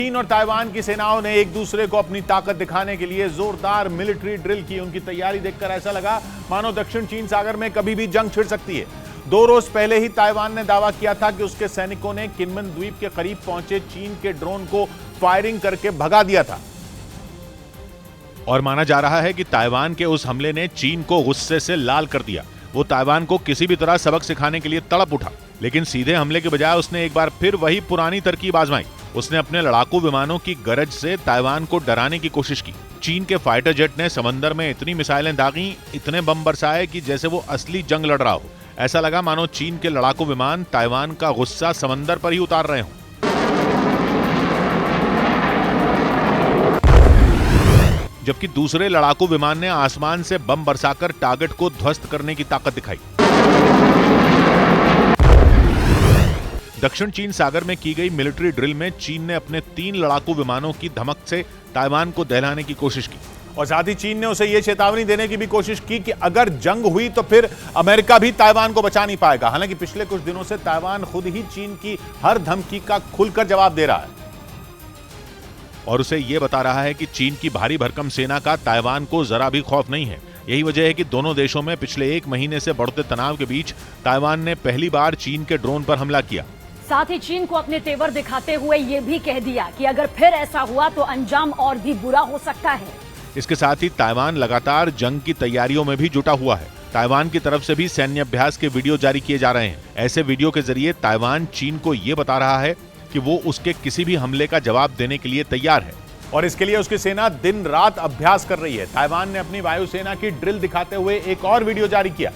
चीन और ताइवान की सेनाओं ने एक दूसरे को अपनी ताकत दिखाने के लिए जोरदार मिलिट्री ड्रिल की। उनकी तैयारी देखकर ऐसा लगा मानो दक्षिण चीन सागर में कभी भी जंग छिड़ सकती है। 2 रोज पहले ही ताइवान ने दावा किया था कि उसके सैनिकों ने किनमेन द्वीप के करीब पहुंचे चीन के ड्रोन को फायरिंग करके भगा दिया था। और माना जा रहा है कि ताइवान के उस हमले ने चीन को गुस्से से लाल कर दिया। वो ताइवान को किसी भी तरह सबक सिखाने के लिए तड़प उठा, लेकिन सीधे हमले के बजाय उसने एक बार फिर वही पुरानी तरकीब आजमाई। उसने अपने लड़ाकू विमानों की गरज से ताइवान को डराने की कोशिश की। चीन के फाइटर जेट ने समंदर में इतनी मिसाइलें दागी, इतने बम बरसाए कि जैसे वो असली जंग लड़ रहा हो। ऐसा लगा मानो चीन के लड़ाकू विमान ताइवान का गुस्सा समंदर पर ही उतार रहे हों। जबकि दूसरे लड़ाकू विमान ने आसमान से बम बरसाकर टारगेट को ध्वस्त करने की ताकत दिखाई। दक्षिण चीन सागर में की गई मिलिट्री ड्रिल में चीन ने अपने 3 लड़ाकू विमानों की धमक से ताइवान को दहलाने की कोशिश की। और साथ ही चीन ने उसे यह चेतावनी देने की भी कोशिश की कि अगर जंग हुई तो फिर अमेरिका भी ताइवान को बचा नहीं पाएगा। हालांकि पिछले कुछ दिनों से ताइवान खुद ही चीन की हर धमकी का खुलकर जवाब दे रहा है और उसे यह बता रहा है कि चीन की भारी भरकम सेना का ताइवान को जरा भी खौफ नहीं है। यही वजह है कि दोनों देशों में पिछले 1 महीने से बढ़ते तनाव के बीच ताइवान ने पहली बार चीन के ड्रोन पर हमला किया। साथ ही चीन को अपने तेवर दिखाते हुए ये भी कह दिया कि अगर फिर ऐसा हुआ तो अंजाम और भी बुरा हो सकता है। इसके साथ ही ताइवान लगातार जंग की तैयारियों में भी जुटा हुआ है। ताइवान की तरफ से भी सैन्य अभ्यास के वीडियो जारी किए जा रहे हैं। ऐसे वीडियो के जरिए ताइवान चीन को ये बता रहा है कि वो उसके किसी भी हमले का जवाब देने के लिए तैयार है और इसके लिए उसकी सेना दिन रात अभ्यास कर रही है। ताइवान ने अपनी वायुसेना की ड्रिल दिखाते हुए एक और वीडियो जारी किया,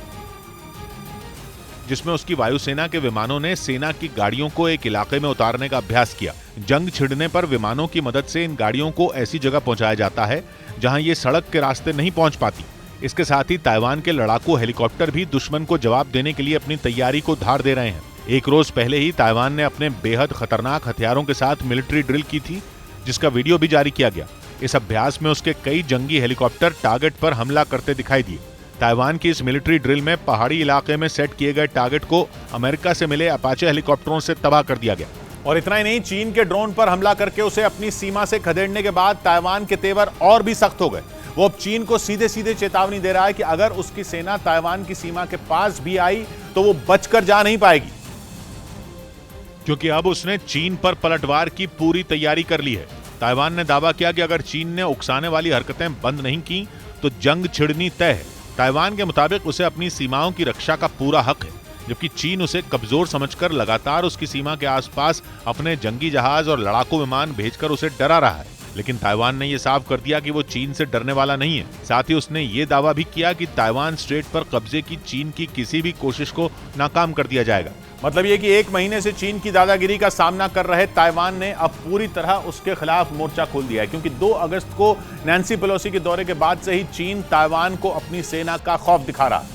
जिसमें उसकी वायुसेना के विमानों ने सेना की गाड़ियों को एक इलाके में उतारने का अभ्यास किया। जंग छिड़ने पर विमानों की मदद से इन गाड़ियों को ऐसी जगह पहुंचाया जाता है जहां ये सड़क के रास्ते नहीं पहुंच पाती। इसके साथ ही ताइवान के लड़ाकू हेलीकॉप्टर भी दुश्मन को जवाब देने के लिए अपनी तैयारी को धार दे रहे हैं। 1 रोज पहले ही ताइवान ने अपने बेहद खतरनाक हथियारों के साथ मिलिट्री ड्रिल की थी, जिसका वीडियो भी जारी किया गया। इस अभ्यास में उसके कई जंगी हेलीकॉप्टर टारगेट पर हमला करते दिखाई दिए। ताइवान की इस मिलिट्री ड्रिल में पहाड़ी इलाके में सेट किए गए टारगेट को अमेरिका से मिले अपाचे हेलीकॉप्टरों से तबाह कर दिया गया। और इतना ही नहीं, चीन के ड्रोन पर हमला करके उसे अपनी सीमा से खदेड़ने के बाद ताइवान के तेवर और भी सख्त हो गए। वो अब चीन को सीधे सीधे चेतावनी दे रहा है कि अगर उसकी सेना ताइवान की सीमा के पास भी आई तो वो बचकर जा नहीं पाएगी, क्योंकि अब उसने चीन पर पलटवार की पूरी तैयारी कर ली है। ताइवान ने दावा किया कि अगर चीन ने उकसाने वाली हरकतें बंद नहीं की तो जंग छिड़नी तय है। ताइवान के मुताबिक उसे अपनी सीमाओं की रक्षा का पूरा हक है, जबकि चीन उसे कमजोर समझकर लगातार उसकी सीमा के आसपास अपने जंगी जहाज और लड़ाकू विमान भेजकर उसे डरा रहा है। लेकिन ताइवान ने यह साफ कर दिया कि वो चीन से डरने वाला नहीं है। साथ ही उसने ये दावा भी किया कि ताइवान स्ट्रेट पर कब्जे की चीन की किसी भी कोशिश को नाकाम कर दिया जाएगा। मतलब ये कि 1 महीने से चीन की दादागिरी का सामना कर रहे ताइवान ने अब पूरी तरह उसके खिलाफ मोर्चा खोल दिया है, क्योंकि 2 अगस्त को नैन्सी पेलोसी के दौरे के बाद से ही चीन ताइवान को अपनी सेना का खौफ दिखा रहा है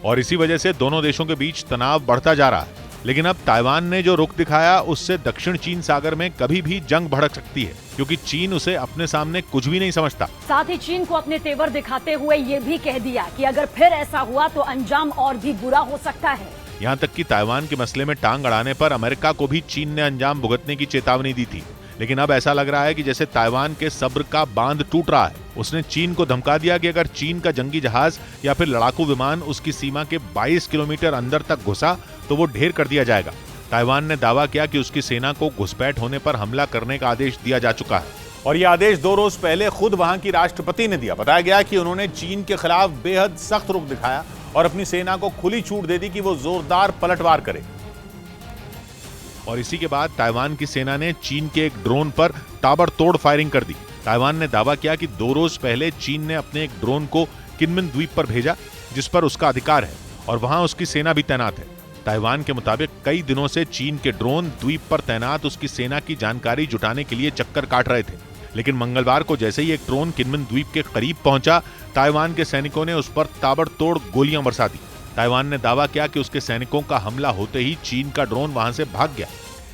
और इसी वजह से दोनों देशों के बीच तनाव बढ़ता जा रहा है। लेकिन अब ताइवान ने जो रुख दिखाया उससे दक्षिण चीन सागर में कभी भी जंग भड़क सकती है, क्योंकि चीन उसे अपने सामने कुछ भी नहीं समझता। साथ ही चीन को अपने तेवर दिखाते हुए ये भी कह दिया कि अगर फिर ऐसा हुआ तो अंजाम और भी बुरा हो सकता है। यहाँ तक कि ताइवान के मसले में टांग अड़ाने पर अमेरिका को भी चीन ने अंजाम भुगतने की चेतावनी दी थी। लेकिन अब ऐसा लग रहा है कि जैसे ताइवान के सब्र का बांध टूट रहा है। उसने चीन को धमका दिया कि अगर चीन का जंगी जहाज या फिर लड़ाकू विमान उसकी सीमा के 22 किलोमीटर अंदर तक घुसा तो वो ढेर कर दिया जाएगा। ताइवान ने दावा किया कि उसकी सेना को घुसपैठ होने पर हमला करने का आदेश दिया जा चुका है और यह आदेश 2 रोज पहले खुद वहां की राष्ट्रपति ने दिया। बताया गया कि उन्होंने चीन के खिलाफ बेहद सख्त रुख दिखाया और अपनी सेना को खुली छूट दे दी कि वो जोरदार पलटवार करे। और इसी के बाद ताइवान की सेना ने चीन के एक ड्रोन पर ताबड़तोड़ फायरिंग कर दी। ताइवान ने दावा किया कि 2 रोज पहले चीन ने अपने एक ड्रोन को किनमेन द्वीप पर भेजा, जिस पर उसका अधिकार है और वहां उसकी सेना भी तैनात है। ताइवान के मुताबिक कई दिनों से चीन के ड्रोन द्वीप पर तैनात उसकी सेना की जानकारी जुटाने के लिए चक्कर काट रहे थे। लेकिन मंगलवार को जैसे ही एक ड्रोन किनमेन द्वीप के करीब पहुंचा, ताइवान के सैनिकों ने उस पर ताबड़तोड़ गोलियां बरसा दी। ताइवान ने दावा किया कि उसके सैनिकों का हमला होते ही चीन का ड्रोन वहां से भाग गया।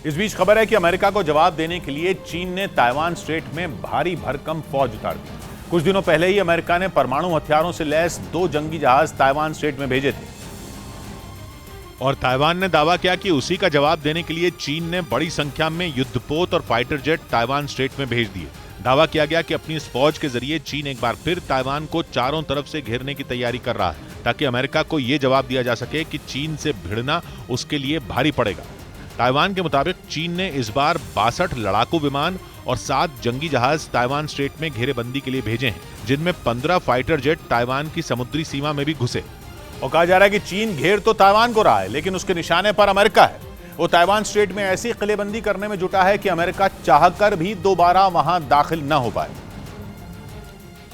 इस बीच खबर है कि अमेरिका को जवाब देने के लिए चीन ने ताइवान स्ट्रेट में भारी भरकम फौज उतार दी। कुछ दिनों पहले ही अमेरिका ने परमाणु हथियारों से लैस 2 जंगी जहाज ताइवान स्ट्रेट में भेजे थे। और ताइवान ने दावा किया कि उसी का जवाब देने के लिए चीन ने बड़ी संख्या में युद्धपोत और फाइटर जेट ताइवान स्ट्रेट में भेज दिए। दावा किया गया कि अपनी इस फौज के जरिए चीन एक बार फिर ताइवान को चारों तरफ से घेरने की तैयारी कर रहा है, ताकि अमेरिका को यह जवाब दिया जा सके कि चीन से भिड़ना उसके लिए भारी पड़ेगा। ताइवान के मुताबिक चीन ने इस बार 62 लड़ाकू विमान और 7 जंगी जहाज ताइवान स्ट्रेट में घेरेबंदी के लिए भेजे हैं, जिनमें 15 फाइटर जेट ताइवान की समुद्री सीमा में भी घुसे। और कहा जा रहा है कि चीन घेर तो ताइवान को रहा है, लेकिन उसके निशाने पर अमेरिका है। वो ताइवान स्ट्रेट में ऐसी किलेबंदी करने में जुटा है कि अमेरिका चाहकर भी दोबारा वहां दाखिल न हो पाए।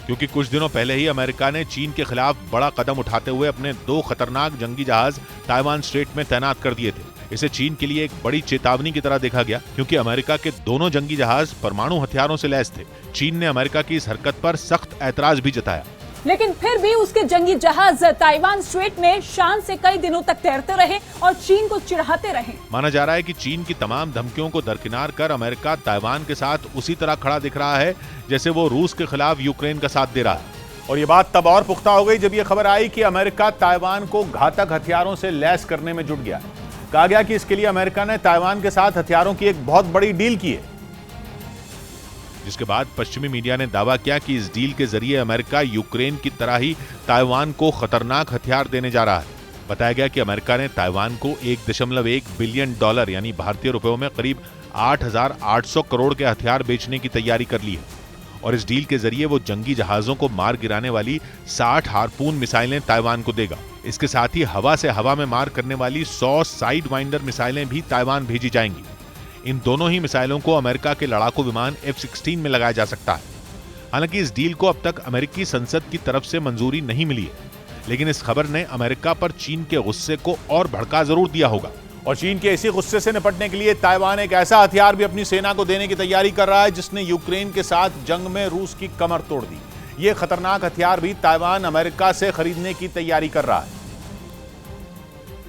क्योंकि कुछ दिनों पहले ही अमेरिका ने चीन के खिलाफ बड़ा कदम उठाते हुए अपने 2 खतरनाक जंगी जहाज ताइवान स्ट्रेट में तैनात कर दिए थे। इसे चीन के लिए एक बड़ी चेतावनी की तरह देखा गया, क्योंकि अमेरिका के दोनों जंगी जहाज परमाणु हथियारों से लैस थे। चीन ने अमेरिका की इस हरकत पर सख्त ऐतराज भी जताया, लेकिन फिर भी उसके जंगी जहाज ताइवान स्ट्रेट में शान से कई दिनों तक तैरते रहे और चीन को चिढ़ाते रहे। माना जा रहा है कि चीन की तमाम धमकियों को दरकिनार कर अमेरिका ताइवान के साथ उसी तरह खड़ा दिख रहा है जैसे वो रूस के खिलाफ यूक्रेन का साथ दे रहा है। और ये बात तब और पुख्ता हो गई जब ये खबर आई कि अमेरिका ताइवान को घातक हथियारों से लैस करने में जुट गया। कहा गया कि इसके लिए अमेरिका ने ताइवान के साथ हथियारों की एक बहुत बड़ी डील की है, जिसके बाद पश्चिमी मीडिया ने दावा किया कि इस डील के जरिए अमेरिका यूक्रेन की तरह ही ताइवान को खतरनाक हथियार देने जा रहा है। बताया गया कि अमेरिका ने ताइवान को $1.1 बिलियन यानी भारतीय रुपयों में करीब 8,800 करोड़ के हथियार बेचने की तैयारी कर ली है। और इस डील के जरिए वो जंगी जहाजों को मार गिराने वाली 60 हार्पून मिसाइलें ताइवान को देगा। इसके साथ ही हवा से हवा में मार करने वाली 100 साइड वाइंडर मिसाइलें भी ताइवान भेजी जाएंगी। इन दोनों ही मिसाइलों को अमेरिका के लड़ाकू विमान F-16 में लगाया जा सकता है। हालांकि इस डील को अब तक अमेरिकी संसद की तरफ से मंजूरी नहीं मिली है, लेकिन इस खबर ने अमेरिका पर चीन के गुस्से को और भड़का जरूर दिया होगा। और चीन के इसी गुस्से से निपटने के लिए ताइवान एक ऐसा हथियार भी अपनी सेना को देने की तैयारी कर रहा है जिसने यूक्रेन के साथ जंग में रूस की कमर तोड़ दी। यह खतरनाक हथियार भी ताइवान अमेरिका से खरीदने की तैयारी कर रहा है,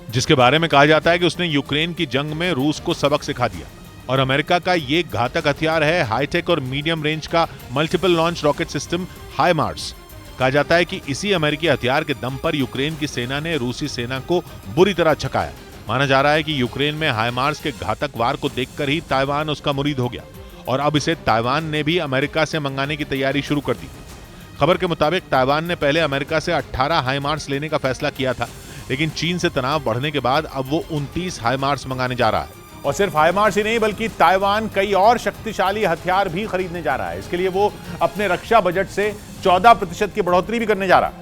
जिसके बारे में कहा जाता है कि उसने यूक्रेन की जंग में रूस को सबक सिखा दिया। और अमेरिका का ये घातक हथियार है हाईटेक और मीडियम रेंज का मल्टीपल लॉन्च रॉकेट सिस्टम हाइमार्स। कहा जाता है कि इसी अमेरिकी हथियार के दम पर यूक्रेन की सेना ने रूसी सेना को बुरी तरह छकाया। माना जा रहा है कि यूक्रेन में हाइमार्स के घातक वार को देखकर ही ताइवान उसका मुरीद हो गया और अब इसे ताइवान ने भी अमेरिका से मंगाने की तैयारी शुरू कर दी। खबर के मुताबिक ताइवान ने पहले अमेरिका से 18 हाइमार्स लेने का फैसला किया था, लेकिन चीन से तनाव बढ़ने के बाद अब वो 29 हाइमार्स मंगाने जा रहा है। और सिर्फ हाइमार्स ही नहीं बल्कि ताइवान कई और शक्तिशाली हथियार भी खरीदने जा रहा है। इसके लिए वो अपने रक्षा बजट से 14% की बढ़ोतरी भी करने जा रहा है,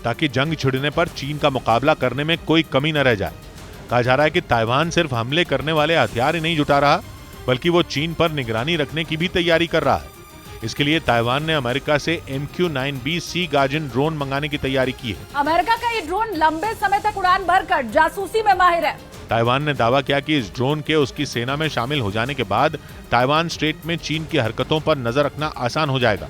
ताकि जंग छिड़ने पर चीन का मुकाबला करने में कोई कमी न रह जाए। कहा जा रहा है कि ताइवान सिर्फ हमले करने वाले हथियार ही नहीं जुटा रहा, बल्कि वो चीन पर निगरानी रखने की भी तैयारी कर रहा है। इसके लिए ताइवान ने अमेरिका से MQ-9B सी गार्जियन ड्रोन मंगाने की तैयारी की है। अमेरिका का ये ड्रोन लंबे समय तक उड़ान भरकर जासूसी में माहिर है। ताइवान ने दावा किया कि इस ड्रोन के उसकी सेना में शामिल हो जाने के बाद ताइवान स्ट्रेट में चीन की हरकतों पर नजर रखना आसान हो जाएगा।